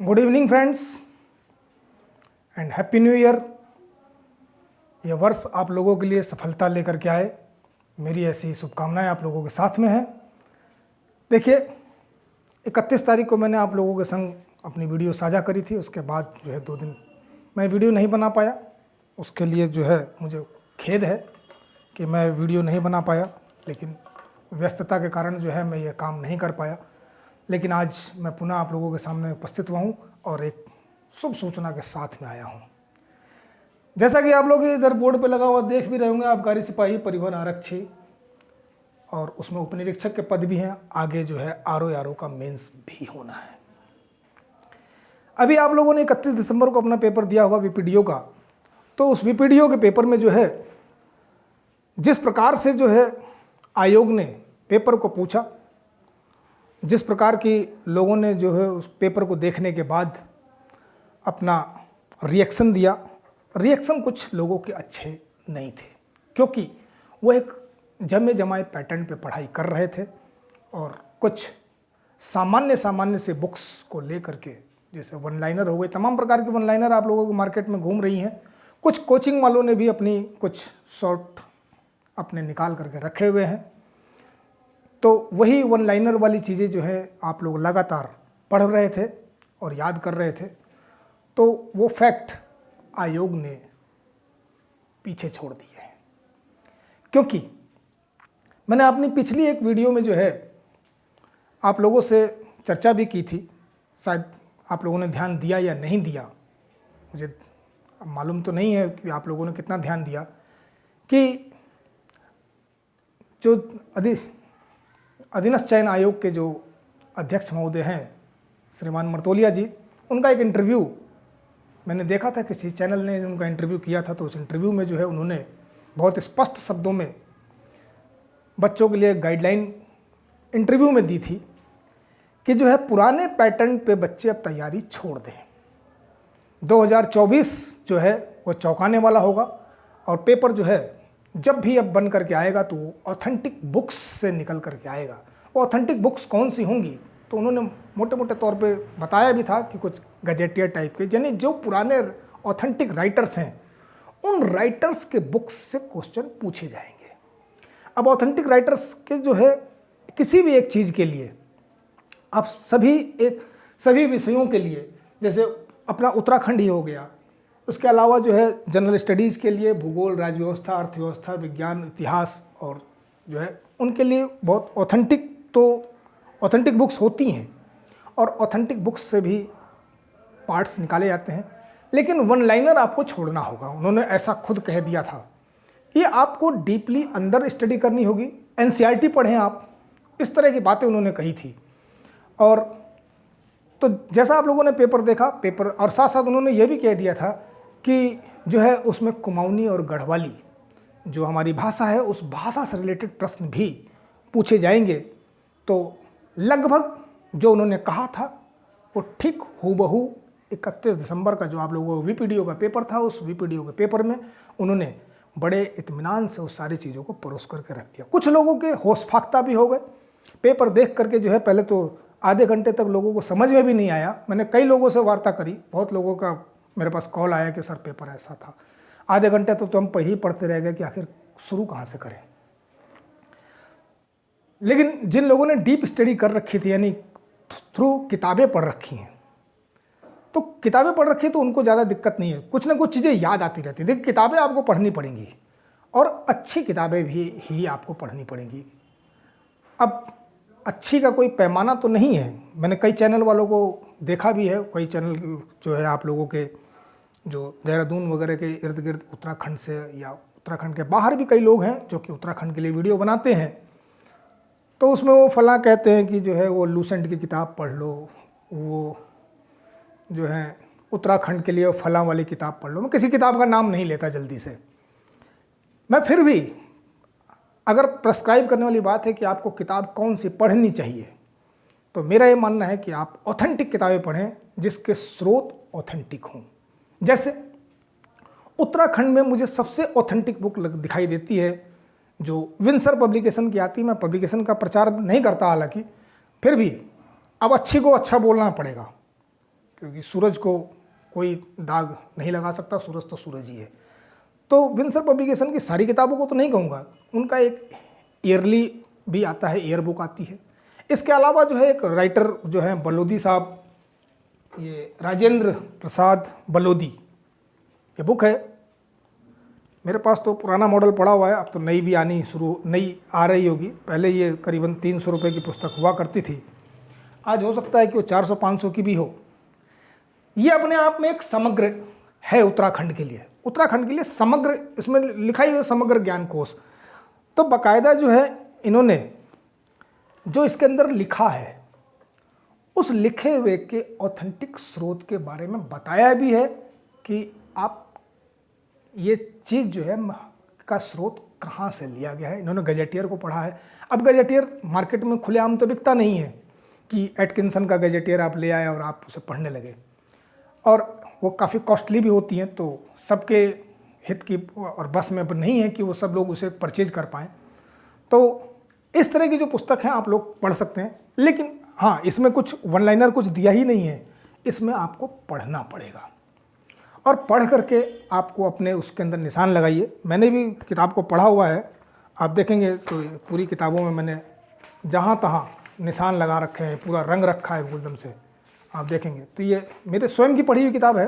Good evening friends and happy new year. यह वर्ष आप लोगों के लिए सफलता लेकर के आए, मेरी ऐसी शुभकामनाएं आप लोगों के साथ में हैं। देखिए 31 तारीख को मैंने आप लोगों के संग अपनी वीडियो साझा करी थी। उसके बाद जो है 2 दिन मैं वीडियो नहीं बना पाया। उसके लिए जो है मुझे खेद है कि मैं वीडियो नहीं बना पाया, लेकिन व्यस्तता के कारण जो है मैं ये काम नहीं कर पाया। लेकिन आज मैं पुनः आप लोगों के सामने उपस्थित हुआ हूँ और एक शुभ सूचना के साथ में आया हूँ। जैसा कि आप लोग इधर बोर्ड पे लगा हुआ देख भी रहे होंगे, आबकारी सिपाही परिवहन आरक्षी, और उसमें उपनिरीक्षक के पद भी हैं। आगे जो है आरओ का मेंस भी होना है। अभी आप लोगों ने 31 दिसंबर को अपना पेपर दिया होगा वीपीडीओ का। तो उस वीपीडीओ के पेपर में जो है जिस प्रकार से जो है आयोग ने पेपर को पूछा, जिस प्रकार की लोगों ने जो है उस पेपर को देखने के बाद अपना रिएक्शन दिया, रिएक्शन कुछ लोगों के अच्छे नहीं थे, क्योंकि वो एक जमे जमाए पैटर्न पे पढ़ाई कर रहे थे और कुछ सामान्य से बुक्स को लेकर के, जैसे वन लाइनर हो गए, तमाम प्रकार की वन लाइनर आप लोगों को मार्केट में घूम रही हैं। कुछ कोचिंग वालों ने भी अपनी कुछ शॉर्ट अपने निकाल करके रखे हुए हैं। तो वही वन लाइनर वाली चीज़ें जो है आप लोग लगातार पढ़ रहे थे और याद कर रहे थे। तो वो फैक्ट आयोग ने पीछे छोड़ दिए हैं, क्योंकि मैंने अपनी पिछली एक वीडियो में जो है आप लोगों से चर्चा भी की थी। शायद आप लोगों ने ध्यान दिया या नहीं दिया, मुझे मालूम तो नहीं है कि आप लोगों ने कितना ध्यान दिया, कि जो अधीनस्थ चयन आयोग के जो अध्यक्ष महोदय हैं श्रीमान मर्तोलिया जी, उनका एक इंटरव्यू मैंने देखा था, किसी चैनल ने उनका इंटरव्यू किया था। तो उस इंटरव्यू में जो है उन्होंने बहुत स्पष्ट शब्दों में बच्चों के लिए गाइडलाइन इंटरव्यू में दी थी कि जो है पुराने पैटर्न पे बच्चे अब तैयारी छोड़ दें। 2024 जो है वो चौंकाने वाला होगा और पेपर जो है जब भी अब बन करके आएगा तो वो ऑथेंटिक बुक्स से निकल करके आएगा। वो ऑथेंटिक बुक्स कौन सी होंगी, तो उन्होंने मोटे मोटे तौर पे बताया भी था कि कुछ गजेटियर टाइप के, यानी जो पुराने ऑथेंटिक राइटर्स हैं उन राइटर्स के बुक्स से क्वेश्चन पूछे जाएंगे। अब ऑथेंटिक राइटर्स के जो है किसी भी एक चीज़ के लिए आप सभी विषयों के लिए, जैसे अपना उत्तराखंड ही हो गया, उसके अलावा जो है जनरल स्टडीज़ के लिए भूगोल, राजव्यवस्था, अर्थव्यवस्था, विज्ञान, इतिहास, और जो है उनके लिए बहुत ऑथेंटिक बुक्स होती हैं और ऑथेंटिक बुक्स से भी पार्ट्स निकाले जाते हैं। लेकिन वन लाइनर आपको छोड़ना होगा। उन्होंने ऐसा खुद कह दिया था कि आपको डीपली अंदर स्टडी करनी होगी, एनसीईआरटी पढ़ें आप, इस तरह की बातें उन्होंने कही थी। और तो जैसा आप लोगों ने पेपर देखा, पेपर और साथ साथ उन्होंने ये भी कह दिया था कि जो है उसमें कुमाऊनी और गढ़वाली जो हमारी भाषा है, उस भाषा से रिलेटेड प्रश्न भी पूछे जाएंगे। तो लगभग जो उन्होंने कहा था वो ठीक हूबहू 31 दिसंबर का जो आप लोगों को वीपीडीओ का पेपर था, उस वीपीडीओ के पेपर में उन्होंने बड़े इत्मीनान से उस सारी चीज़ों को परोस करके रख दिया। कुछ लोगों के होश फाख्ता भी हो गए। पेपर देख करके जो है पहले तो आधे घंटे तक लोगों को समझ में भी नहीं आया। मैंने कई लोगों से वार्ता करी, बहुत लोगों का मेरे पास कॉल आया कि सर पेपर ऐसा था। आधे घंटे तो हम पढ़ते रह गए कि आखिर शुरू कहाँ से करें। लेकिन जिन लोगों ने डीप स्टडी कर रखी थी, यानी थ्रू किताबें पढ़ रखी हैं, तो किताबें पढ़ रखी तो उनको ज़्यादा दिक्कत नहीं है, कुछ ना कुछ चीज़ें याद आती रहती। देखिए किताबें आपको पढ़नी पड़ेंगी और अच्छी किताबें भी ही आपको पढ़नी पड़ेंगी। अब अच्छी का कोई पैमाना तो नहीं है। मैंने कई चैनल वालों को देखा भी है, कई चैनल जो है आप लोगों के जो देहरादून वगैरह के इर्द गिर्द उत्तराखंड से या उत्तराखंड के बाहर भी कई लोग हैं जो कि उत्तराखंड के लिए वीडियो बनाते हैं। तो उसमें वो फलां कहते हैं कि जो है वो लूसेंट की किताब पढ़ लो, वो जो है उत्तराखंड के लिए फलां वाली किताब पढ़ लो। मैं किसी किताब का नाम नहीं लेता जल्दी से। मैं फिर भी अगर प्रेस्क्राइब करने वाली बात है कि आपको किताब कौन सी पढ़नी चाहिए, तो मेरा ये मानना है कि आप ऑथेंटिक किताबें पढ़ें जिसके स्रोत ऑथेंटिक हों। जैसे उत्तराखंड में मुझे सबसे ऑथेंटिक बुक दिखाई देती है जो विंसर पब्लिकेशन की आती है। मैं पब्लिकेशन का प्रचार नहीं करता, हालांकि फिर भी अब अच्छी को अच्छा बोलना पड़ेगा, क्योंकि सूरज को कोई दाग नहीं लगा सकता, सूरज तो सूरज ही है। तो विंसर पब्लिकेशन की सारी किताबों को तो नहीं कहूँगा, उनका एक ईयरली भी आता है, ईयर बुक आती है। इसके अलावा जो है एक राइटर जो है बलोदी साहब, ये राजेंद्र प्रसाद बलोदी, ये बुक है। मेरे पास तो पुराना मॉडल पड़ा हुआ है, अब तो नई भी आनी नई आ रही होगी। पहले ये करीबन 300 रुपये की पुस्तक हुआ करती थी, आज हो सकता है कि वो 400-500 की भी हो। ये अपने आप में एक समग्र है उत्तराखंड के लिए समग्र, इसमें लिखा ही है समग्र ज्ञान कोश। तो बाकायदा जो है इन्होंने जो इसके अंदर लिखा है उस लिखे हुए के ऑथेंटिक स्रोत के बारे में बताया भी है कि आप ये चीज़ जो है का स्रोत कहाँ से लिया गया है। इन्होंने गजेटियर को पढ़ा है। अब गजेटियर मार्केट में खुलेआम तो बिकता नहीं है कि एटकिंसन का गजेटियर आप ले आए और आप उसे पढ़ने लगे, और वो काफ़ी कॉस्टली भी होती हैं, तो सबके हित की और बस में नहीं है कि वो सब लोग उसे परचेज कर पाएँ। तो इस तरह की जो पुस्तक हैं आप लोग पढ़ सकते हैं, लेकिन हाँ, इसमें कुछ वन लाइनर कुछ दिया ही नहीं है, इसमें आपको पढ़ना पड़ेगा और पढ़ करके आपको अपने उसके अंदर निशान लगाइए। मैंने भी किताब को पढ़ा हुआ है, आप देखेंगे तो पूरी किताबों में मैंने जहाँ तहाँ निशान लगा रखे हैं, पूरा रंग रखा है एकदम से, आप देखेंगे। तो ये मेरे स्वयं की पढ़ी हुई किताब है,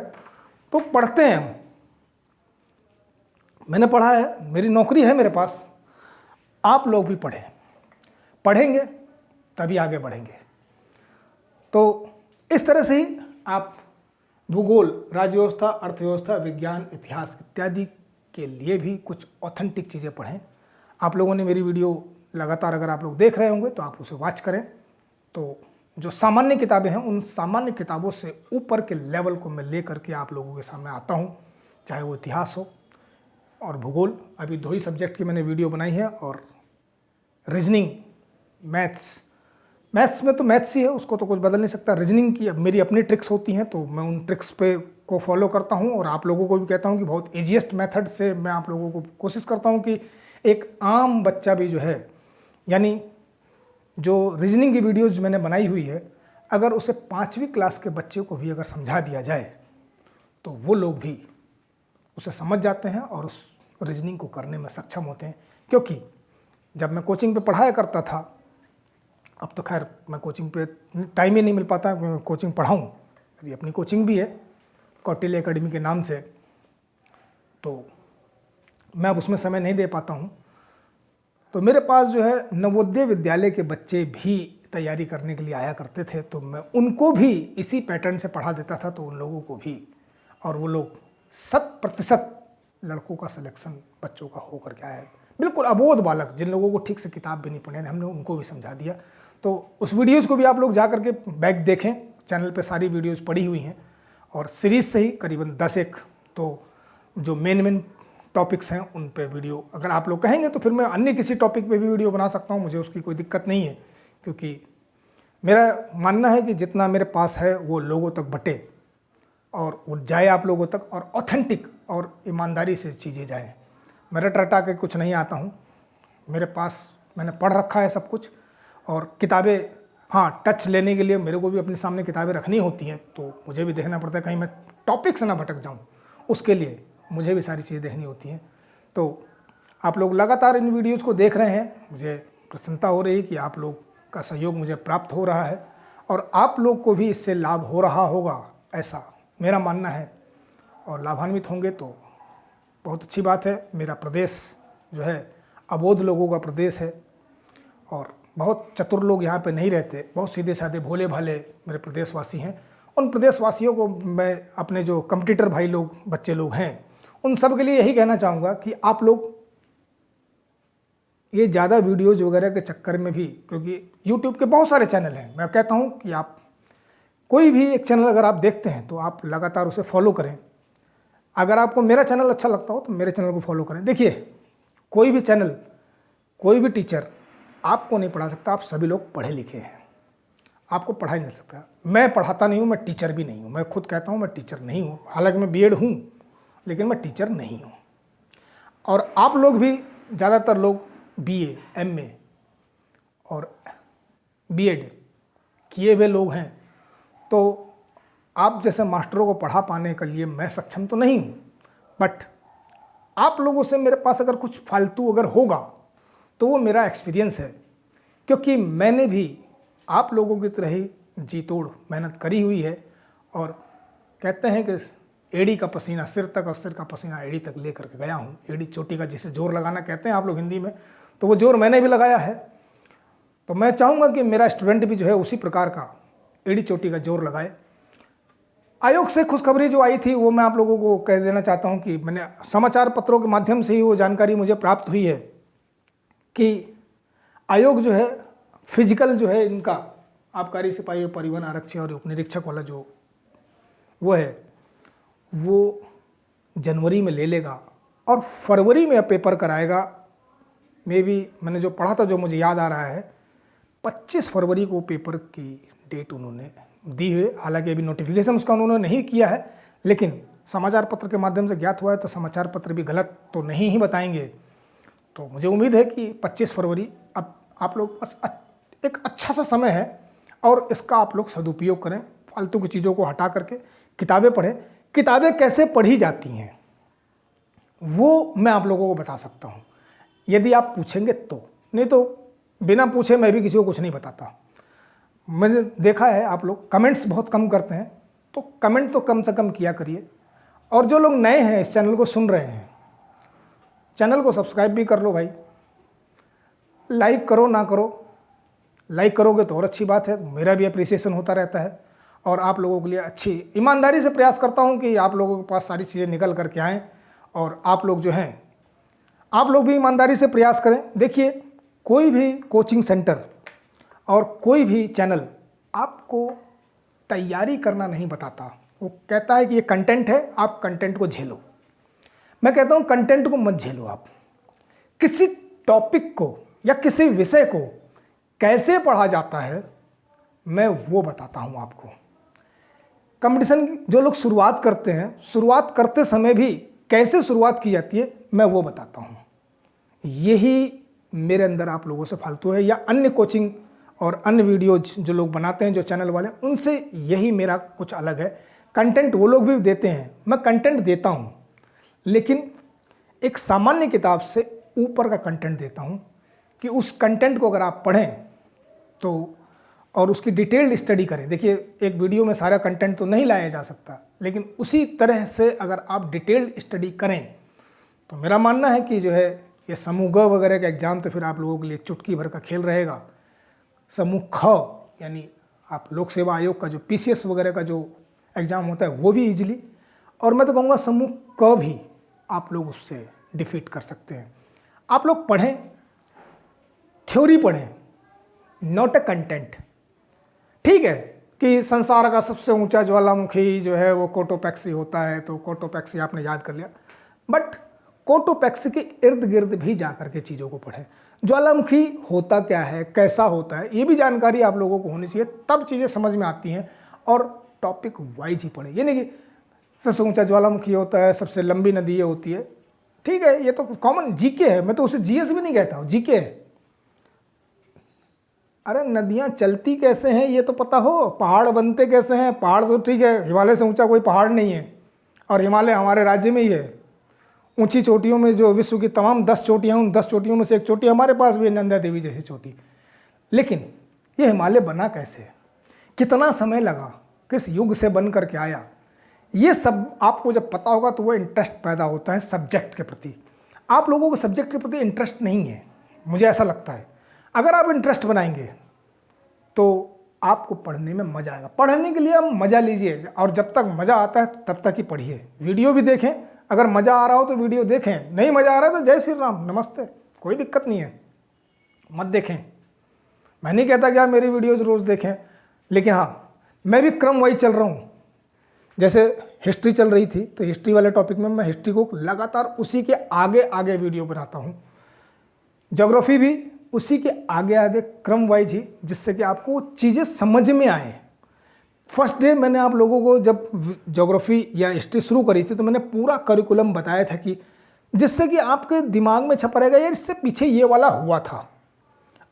तो पढ़ते हैं हम, मैंने पढ़ा है, मेरी नौकरी है मेरे पास। आप लोग भी पढ़ेंगे तभी आगे बढ़ेंगे। तो इस तरह से ही आप भूगोल, राज्य व्यवस्था, अर्थव्यवस्था, विज्ञान, इतिहास इत्यादि के लिए भी कुछ ऑथेंटिक चीज़ें पढ़ें। आप लोगों ने मेरी वीडियो लगातार अगर आप लोग देख रहे होंगे तो आप उसे वॉच करें। तो जो सामान्य किताबें हैं उन सामान्य किताबों से ऊपर के लेवल को मैं ले करके आप लोगों के सामने आता हूँ, चाहे वो इतिहास हो और भूगोल। अभी 2 ही सब्जेक्ट की मैंने वीडियो बनाई है, और रीजनिंग, मैथ्स में तो मैथ्स ही है, उसको तो कुछ बदल नहीं सकता। रीजनिंग की अब मेरी अपनी ट्रिक्स होती हैं, तो मैं उन ट्रिक्स को फॉलो करता हूँ, और आप लोगों को भी कहता हूँ कि बहुत ईजीएस्ट मेथड से मैं आप लोगों को कोशिश करता हूँ कि एक आम बच्चा भी जो है, यानी जो रीजनिंग की वीडियोज मैंने बनाई हुई है, अगर उसे 5वीं क्लास के बच्चे को भी अगर समझा दिया जाए तो वो लोग भी उसे समझ जाते हैं और उस रीजनिंग को करने में सक्षम होते हैं। क्योंकि जब मैं कोचिंग पे पढ़ाया करता था, अब तो खैर मैं कोचिंग पे टाइम ही नहीं मिल पाता कोचिंग पढ़ाऊँ, मेरी अपनी कोचिंग भी है कौटिल्य एकेडमी के नाम से, तो मैं अब उसमें समय नहीं दे पाता हूँ। तो मेरे पास जो है नवोदय विद्यालय के बच्चे भी तैयारी करने के लिए आया करते थे, तो मैं उनको भी इसी पैटर्न से पढ़ा देता था, तो उन लोगों को भी, और वो लोग 100% लड़कों का सिलेक्शन बच्चों का हो करके आया है। बिल्कुल अबोध बालक, जिन लोगों को ठीक से किताब भी नहीं पढ़े, हमने उनको भी समझा दिया। तो उस वीडियोज़ को भी आप लोग जा करके बैक देखें, चैनल पे सारी वीडियोज़ पड़ी हुई हैं, और सीरीज़ से ही करीबन 10 तो जो मेन टॉपिक्स हैं उन पे वीडियो अगर आप लोग कहेंगे तो फिर मैं अन्य किसी टॉपिक पे भी वीडियो बना सकता हूँ, मुझे उसकी कोई दिक्कत नहीं है। क्योंकि मेरा मानना है कि जितना मेरे पास है वो लोगों तक बटे और वो जाए आप लोगों तक, और ऑथेंटिक और ईमानदारी से चीज़ें जाएँ। मैं रट रटा के कुछ नहीं आता हूँ, मेरे पास मैंने पढ़ रखा है सब कुछ, और किताबें हाँ टच लेने के लिए मेरे को भी अपने सामने किताबें रखनी होती हैं, तो मुझे भी देखना पड़ता है कहीं मैं टॉपिक से ना भटक जाऊँ, उसके लिए मुझे भी सारी चीज़ें देखनी होती हैं। तो आप लोग लगातार इन वीडियोज़ को देख रहे हैं, मुझे प्रसन्नता हो रही है कि आप लोग का सहयोग मुझे प्राप्त हो रहा है, और आप लोग को भी इससे लाभ हो रहा होगा, ऐसा मेरा मानना है, और लाभान्वित होंगे तो बहुत अच्छी बात है। मेरा प्रदेश जो है अबोध लोगों का प्रदेश है, और बहुत चतुर लोग यहाँ पे नहीं रहते, बहुत सीधे साधे भोले भाले मेरे प्रदेशवासी हैं। उन प्रदेशवासियों को मैं, अपने जो कम्पिटिटर भाई लोग, बच्चे लोग हैं, उन सब के लिए यही कहना चाहूँगा कि आप लोग ये ज़्यादा वीडियोज़ वगैरह के चक्कर में भी, क्योंकि YouTube के बहुत सारे चैनल हैं, मैं कहता हूँ कि आप कोई भी एक चैनल अगर आप देखते हैं तो आप लगातार उसे फॉलो करें। अगर आपको मेरा चैनल अच्छा लगता हो तो मेरे चैनल को फॉलो करें। देखिए, कोई भी चैनल, कोई भी टीचर आपको नहीं पढ़ा सकता, आप सभी लोग पढ़े लिखे हैं, आपको पढ़ा ही नहीं सकता। मैं पढ़ाता नहीं हूँ, मैं टीचर भी नहीं हूँ, मैं खुद कहता हूँ मैं टीचर नहीं हूँ, हालांकि मैं बीएड हूँ, लेकिन मैं टीचर नहीं हूँ। और आप लोग भी ज़्यादातर लोग बीए, एमए और बीएड किए हुए लोग हैं, तो आप जैसे मास्टरों को पढ़ा पाने के लिए मैं सक्षम तो नहीं हूँ, बट आप लोगों से मेरे पास अगर कुछ फालतू अगर होगा तो वो मेरा एक्सपीरियंस है, क्योंकि मैंने भी आप लोगों की तरह ही जी तोड़ मेहनत करी हुई है। और कहते हैं कि एड़ी का पसीना सिर तक और सिर का पसीना एड़ी तक ले करके गया हूँ। एड़ी चोटी का जिसे जोर लगाना कहते हैं आप लोग हिंदी में, तो वो जोर मैंने भी लगाया है। तो मैं चाहूँगा कि मेरा स्टूडेंट भी जो है उसी प्रकार का एड़ी चोटी का जोर लगाए। आयोग से खुशखबरी जो आई थी वो मैं आप लोगों को कह देना चाहता हूँ कि मैंने समाचार पत्रों के माध्यम से ही वो जानकारी मुझे प्राप्त हुई है कि आयोग जो है फिजिकल जो है इनका आबकारी सिपाही परिवहन आरक्षी और उपनिरीक्षक वाला जो वो है वो जनवरी में ले लेगा और फरवरी में पेपर कराएगा। मे भी मैंने जो पढ़ा था, जो मुझे याद आ रहा है, 25 फरवरी को पेपर की डेट उन्होंने दी है। हालांकि अभी नोटिफिकेशन उसका उन्होंने नहीं किया है, लेकिन समाचार पत्र के माध्यम से ज्ञात हुआ है, तो समाचार पत्र भी गलत तो नहीं ही बताएंगे। तो मुझे उम्मीद है कि 25 फरवरी अब आप लोग बस एक अच्छा सा समय है और इसका आप लोग सदुपयोग करें। फालतू की चीज़ों को हटा करके किताबें पढ़ें। किताबें कैसे पढ़ी जाती हैं वो मैं आप लोगों को बता सकता हूँ, यदि आप पूछेंगे तो। नहीं तो बिना पूछे मैं भी किसी को कुछ नहीं बताता। मैंने देखा है आप लोग कमेंट्स बहुत कम करते हैं, तो कमेंट तो कम से कम किया करिए। और जो लोग नए हैं इस चैनल को सुन रहे हैं, चैनल को सब्सक्राइब भी कर लो भाई। लाइक करो ना करो, लाइक करोगे तो और अच्छी बात है, मेरा भी अप्रिसिएशन होता रहता है। और आप लोगों के लिए अच्छी ईमानदारी से प्रयास करता हूं कि आप लोगों के पास सारी चीज़ें निकल करके आएँ। और आप लोग जो हैं, आप लोग भी ईमानदारी से प्रयास करें। देखिए, कोई भी कोचिंग सेंटर और कोई भी चैनल आपको तैयारी करना नहीं बताता। वो कहता है कि ये कंटेंट है, आप कंटेंट को झेलो। मैं कहता हूँ कंटेंट को मत झेलो। आप किसी टॉपिक को या किसी विषय को कैसे पढ़ा जाता है मैं वो बताता हूँ आपको। कंपटीशन की जो लोग शुरुआत करते हैं, शुरुआत करते समय भी कैसे शुरुआत की जाती है मैं वो बताता हूँ। यही मेरे अंदर आप लोगों से फालतू है, या अन्य कोचिंग और अन्य वीडियोज जो लोग बनाते हैं, जो चैनल वाले, उनसे यही मेरा कुछ अलग है। कंटेंट वो लोग भी देते हैं, मैं कंटेंट देता हूँ, लेकिन एक सामान्य किताब से ऊपर का कंटेंट देता हूँ कि उस कंटेंट को अगर आप पढ़ें तो और उसकी डिटेल्ड स्टडी करें। देखिए, एक वीडियो में सारा कंटेंट तो नहीं लाया जा सकता, लेकिन उसी तरह से अगर आप डिटेल्ड स्टडी करें तो मेरा मानना है कि जो है ये समूह ग वगैरह का एग्ज़ाम तो फिर आप लोगों के लिए चुटकी भर का खेल रहेगा। समूह ख यानी आप लोक सेवा आयोग का जो PCS वगैरह का जो एग्ज़ाम होता है वो भी ईजिली, और मैं तो कहूँगा समूह क भी आप लोग उससे डिफीट कर सकते हैं। आप लोग पढ़ें, थ्योरी पढ़ें, नॉट अ कंटेंट। ठीक है कि संसार का सबसे ऊंचा ज्वालामुखी जो है वो कोटोपैक्सी होता है, तो कोटोपैक्सी आपने याद कर लिया, बट कोटोपैक्सी के इर्द गिर्द भी जा कर के चीज़ों को पढ़ें। ज्वालामुखी होता क्या है, कैसा होता है, ये भी जानकारी आप लोगों को होनी चाहिए, तब चीज़ें समझ में आती हैं। और टॉपिक वाइज ही पढ़ें, ये नहीं कि सबसे ऊंचा ज्वालामुखी होता है, सबसे लंबी नदी ये होती है। ठीक है, ये तो कॉमन जीके है, मैं तो उसे जीएस भी नहीं कहता हूँ, जीके है। अरे नदियाँ चलती कैसे हैं ये तो पता हो, पहाड़ बनते कैसे हैं। पहाड़ तो ठीक है, हिमालय से ऊंचा कोई पहाड़ नहीं है, और हिमालय हमारे राज्य में ही है। ऊंची चोटियों में जो विश्व की तमाम 10 चोटियाँ, उन 10 चोटियों में से एक चोटी हमारे पास भी है, नंदा देवी जैसी चोटी। लेकिन ये हिमालय बना कैसे, कितना समय लगा, किस युग से बन करके आया, ये सब आपको जब पता होगा तो वो इंटरेस्ट पैदा होता है सब्जेक्ट के प्रति। आप लोगों को सब्जेक्ट के प्रति इंटरेस्ट नहीं है, मुझे ऐसा लगता है। अगर आप इंटरेस्ट बनाएंगे तो आपको पढ़ने में मज़ा आएगा। पढ़ने के लिए आप मज़ा लीजिए, और जब तक मज़ा आता है तब तक ही पढ़िए। वीडियो भी देखें, अगर मज़ा आ रहा हो तो वीडियो देखें, नहीं मज़ा आ रहा है तो जय श्री राम, नमस्ते, कोई दिक्कत नहीं है, मत देखें। मैं नहीं कहता कि आप मेरी वीडियोज़ रोज़ देखें, लेकिन हाँ, मैं भी क्रम वाइज चल रहा हूँ। जैसे हिस्ट्री चल रही थी तो हिस्ट्री वाले टॉपिक में मैं हिस्ट्री को लगातार उसी के आगे आगे वीडियो बनाता हूँ। ज्योग्राफी भी उसी के आगे आगे क्रम वाइज ही, जिससे कि आपको चीज़ें समझ में आए। फर्स्ट डे मैंने आप लोगों को जब ज्योग्राफी या हिस्ट्री शुरू करी थी तो मैंने पूरा करिकुलम बताया था कि जिससे कि आपके दिमाग में छपा रहेगा यार इससे पीछे ये वाला हुआ था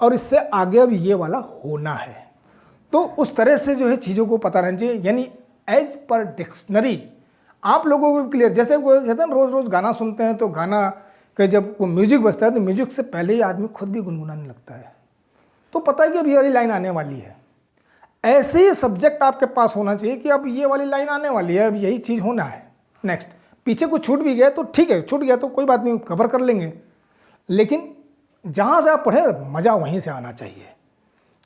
और इससे आगे अब ये वाला होना है। तो उस तरह से जो है चीज़ों को पता रहना चाहिए। यानी एज पर डिक्शनरी आप लोगों को क्लियर। जैसे वो कहते हैं रोज़ रोज़ गाना सुनते हैं तो गाना के जब वो म्यूजिक बजता है तो म्यूजिक से पहले ही आदमी खुद भी गुनगुनाने लगता है, तो पता है कि अब ये वाली लाइन आने वाली है। ऐसे ही सब्जेक्ट आपके पास होना चाहिए कि अब ये वाली लाइन आने वाली है, अब यही चीज़ होना है। नेक्स्ट, पीछे कुछ छूट भी गया तो ठीक है, छूट गया तो कोई बात नहीं, कवर कर लेंगे, लेकिन जहाँ से आप पढ़े मज़ा वहीं से आना चाहिए।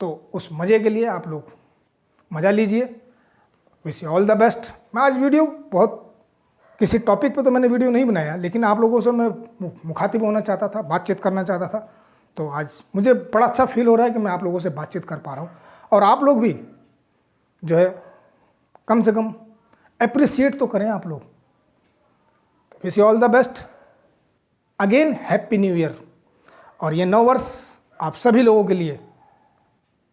तो उस मज़े के लिए आप लोग मज़ा लीजिए। Wish you all the best. मैं आज वीडियो बहुत किसी टॉपिक पे तो मैंने वीडियो नहीं बनाया, लेकिन आप लोगों से मैं मुखातिब होना चाहता था, बातचीत करना चाहता था। तो आज मुझे बड़ा अच्छा फील हो रहा है कि मैं आप लोगों से बातचीत कर पा रहा हूँ, और आप लोग भी जो है कम से कम अप्रिशिएट तो करें आप लोग। तो wish you all the best again, happy new year. और ये 9 वर्ष आप सभी लोगों के लिए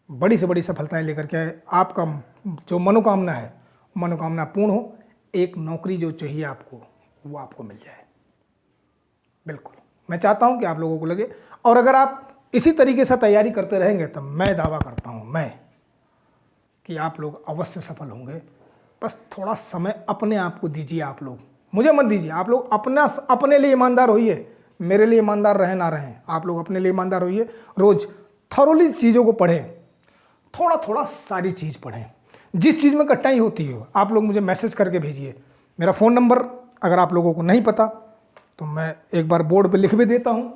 बड़ी से बड़ी सफलताएं लेकर के आए। आपका जो मनोकामना है मनोकामना पूर्ण हो। एक नौकरी जो चाहिए आपको वो आपको मिल जाए। बिल्कुल मैं चाहता हूं कि आप लोगों को लगे, और अगर आप इसी तरीके से तैयारी करते रहेंगे तो मैं दावा करता हूं कि आप लोग अवश्य सफल होंगे। बस थोड़ा समय अपने आप को दीजिए। आप लोग मुझे मत दीजिए, आप लोग अपने लिए ईमानदार होइए। मेरे लिए ईमानदार रहें ना रहें, आप लोग अपने लिए ईमानदार होइए। रोज़ थॉरोली चीज़ों को पढ़ें, थोड़ा थोड़ा सारी चीज़ पढ़ें। जिस चीज़ में कठिनाई होती हो आप लोग मुझे मैसेज करके भेजिए। मेरा फ़ोन नंबर अगर आप लोगों को नहीं पता तो मैं एक बार बोर्ड पे लिख भी देता हूँ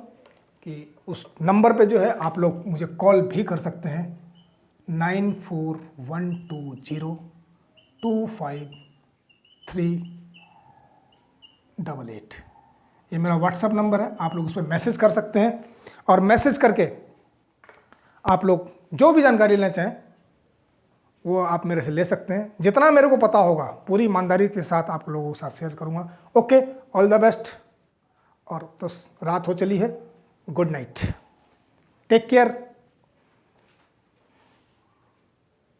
कि उस नंबर पे जो है आप लोग मुझे कॉल भी कर सकते हैं। 9412025388। ये मेरा व्हाट्सअप नंबर है, आप लोग उस पर मैसेज कर सकते हैं, और मैसेज करके आप लोग जो भी जानकारी लेना चाहें वो आप मेरे से ले सकते हैं। जितना मेरे को पता होगा पूरी ईमानदारी के साथ आप लोगों के साथ शेयर करूंगा। Okay, all the best. और तो रात हो चली है, गुड नाइट, टेक केयर।